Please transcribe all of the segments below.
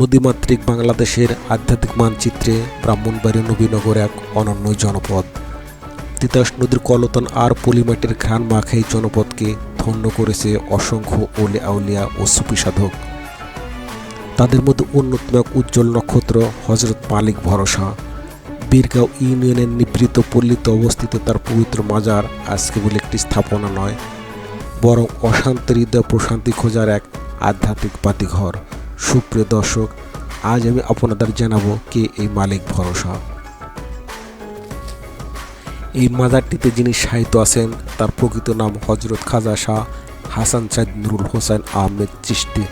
নদীমাতৃক বাংলাদেশের আধ্যাত্মিক মানচিত্রে ব্রাহ্মণবাড়িয়া নবীনগর এক অনন্য জনপদ। তিতাস নদীর কলতান আর পলিমাটির ঘ্রাণ মাখা এই জনপদকে ধন্য করেছে অসংখ্য ওলে আউলিয়া ও সুফি সাধক। তাদের মধ্যে অন্যতম এক উজ্জ্বল নক্ষত্র হযরত মালিক ভরসা। বীরগাঁও ইউনিয়নের নিভৃত পল্লীতে অবস্থিত তার পবিত্র মাজার আজ কেবল একটি স্থাপনা নয়, বরং অশান্ত হৃদয় প্রশান্তি খোঁজার এক আধ্যাত্মিক বাতিঘর। সুপ্রিয় দর্শক, আজ আমি আপনাদের জানাবো কে এই মালিক ভরসা। এই মাজারটিতে যিনি শায়িত আছেন তার প্রকৃত নাম হযরত খাজা শাহ হাসান সাইদ নুরুল হোসেন আহমেদ চিশতি।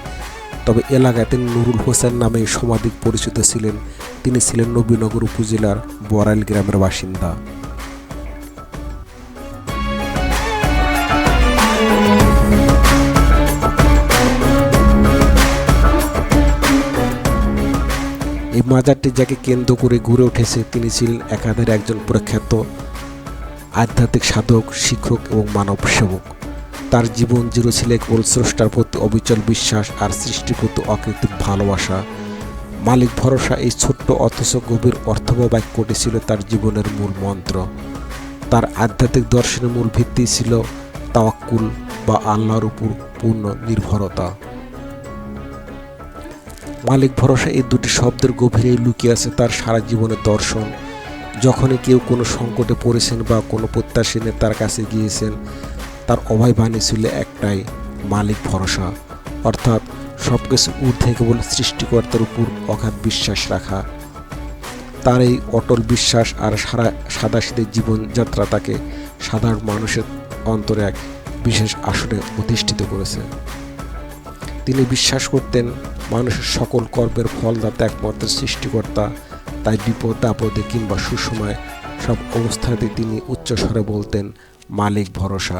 তবে এলাকায় তিনি নুরুল হোসেন নামে সমাধিক পরিচিত ছিলেন। তিনি ছিলেন নবীনগর উপজেলার বড়াইল গ্রামের বাসিন্দা। এই মাজারটি যাকে কেন্দ্র করে গড়ে উঠেছে তিনি ছিলেন একাধারে একজন প্রখ্যাত আধ্যাত্মিক সাধক, শিক্ষক এবং মানব সেবক। তার জীবন জুড়ে ছিল কেবল স্রষ্টার প্রতি অবিচল বিশ্বাস আর সৃষ্টির প্রতি অকৃত্রিম ভালোবাসা। মালিক ভরসা এই ছোট্ট অথচ গভীর অর্থবহ বাক্যটি ছিল তার জীবনের মূল মন্ত্র। তার আধ্যাত্মিক দর্শনের মূল ভিত্তি ছিল তাওয়াক্কুল বা আল্লাহর উপর পূর্ণ নির্ভরতা। মালিক ভরসা এই দুটি শব্দের গভীরেই লুকিয়ে আছে তার সারা জীবনের দর্শন। যখনই কেউ কোনো সংকটে পড়েছেন বা কোনো প্রত্যাশা নিয়ে তার কাছে গিয়েছেন, তার অভয় বাণী ছিল একটাই, মালিক ভরসা। অর্থাৎ সবকিছু ঊর্ধ্বে কেবল সৃষ্টিকর্তার উপর অগাধ বিশ্বাস রাখা। তার এই অটল বিশ্বাস আর সাদাসিধে জীবনযাত্রা তাকে সাধারণ মানুষের অন্তরে এক বিশেষ আসনে অধিষ্ঠিত করেছে। তিনি বিশ্বাস করতেন মানুষের সকল কর্মের ফলদাতা একমাত্র সৃষ্টিকর্তা। তাই বিপদ আপদে কিংবা সুসময়ে সব অবস্থাতে তিনি উচ্চস্বরে বলতেন মালিক ভরসা।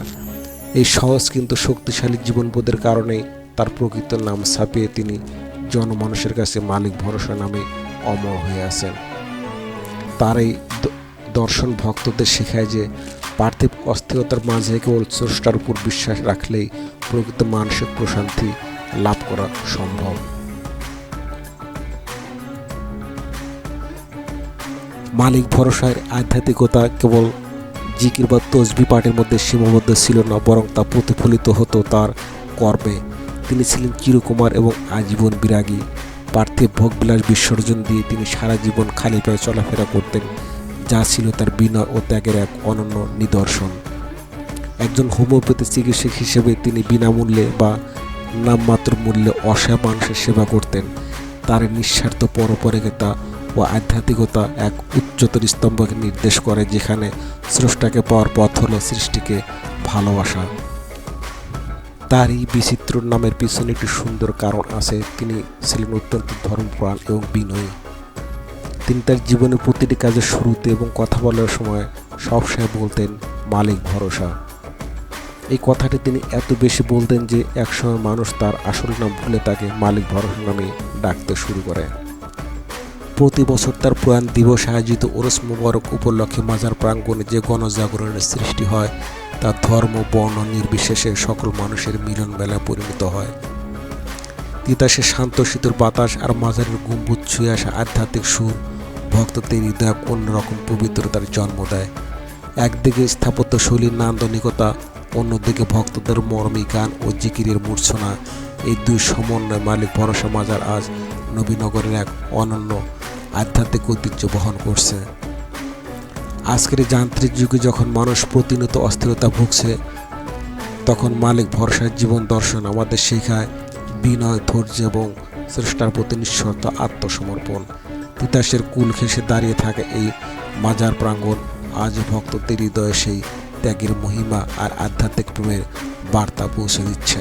এই সহজ কিন্তু শক্তিশালী জীবনবোধের কারণেই তার প্রকৃত নাম ছাপিয়ে তিনি জনমানুষের কাছে মালিক ভরসা নামে অমর হয়ে আছেন। তার এই দর্শন ভক্তদের শেখায় যে পার্থিব অস্থিরতার মাঝে কেবল স্রষ্টার উপর বিশ্বাস রাখলেই প্রকৃত মানসিক প্রশান্তি লাভ করা সম্ভব। মালিক ভরসার আধ্যাত্মিকতা কেবল জিকির বা তসবিহ পাঠের মধ্যে সীমাবদ্ধ ছিল না, বরং তা প্রতিফলিত হতো তার কর্মে। তিনি ছিলেন চিরকুমার এবং আজীবন বিরাগী। পার্থিব ভোগবিলাস বিসর্জন দিয়ে তিনি সারা জীবন খালি পায়ে চলাফেরা করতেন, যা ছিল তার বিনয় ও ত্যাগের এক অনন্য নিদর্শন। একজন হোমিওপ্যাথি চিকিৎসক হিসেবে তিনি বিনামূল্যে বা নামমাত্র মূল্যে অসহায় মানুষের সেবা করতেন। তার নিঃস্বার্থ পরোপকারিতা ও আধ্যাত্মিকতা এক উচ্চতর স্তম্ভকে নির্দেশ করে, যেখানে স্রষ্টাকে পাওয়ার পথ হলো সৃষ্টিকে ভালোবাসা। তার এই বিচিত্র নামের পিছনে একটি সুন্দর কারণ আছে। তিনি ছিলেন অত্যন্ত ধর্মপ্রাণ এবং বিনয়ী। তিনি তার জীবনের প্রতিটি কাজের শুরুতে এবং কথা বলার সময় সবসময় বলতেন মালিক ভরসা। এই কথাটি তিনি এত বেশি বলতেন যে একসময় মানুষ তার আসল নাম ভুলে তাকে মালিক ভরসা নামে ডাকতে শুরু করে। প্রতি বছর তার প্রয়াণ দিবস আয়োজিত ওরস মুবারক উপলক্ষে মাজার প্রাঙ্গণে যে গণজাগরণের সৃষ্টি হয় তা ধর্ম বর্ণ নির্বিশেষে সকল মানুষের মিলন মেলায় পরিণত হয়। তিতাসের শান্ত শীতল বাতাস আর মাজারের গম্বুজ ছুঁয়ে আসা আধ্যাত্মিক সুর ভক্তদের হৃদয়ে অন্যরকম পবিত্রতার জন্ম দেয়। একদিকে স্থাপত্য শৈলীর নান্দনিকতা, অন্যদিকে ভক্তদের মর্মী গান ও জিকিরের মূর্ছনা, এই দুই সমন্বয় মালিক ভরসা মাজার আজ নবীনগরের এক অনন্য আধ্যাত্মিক ঐতিহ্য বহন করছে। আজকের যান্ত্রিক যুগে যখন মানুষ প্রতিনিয়ত অস্থিরতা ভুগছে, তখন মালিক ভরসার জীবন দর্শন আমাদের শেখায় বিনয়, ধৈর্য এবং স্রষ্টার প্রতি নিঃস্বার্থ আত্মসমর্পণ। তিতাসের কুল ঘেঁষে দাঁড়িয়ে থাকে এই মাজার প্রাঙ্গণ আজ ভক্তদের হৃদয়ে সেই ত্যাগের মহিমা আর আধ্যাত্মিক প্রেমের বার্তা পৌঁছে দিচ্ছে।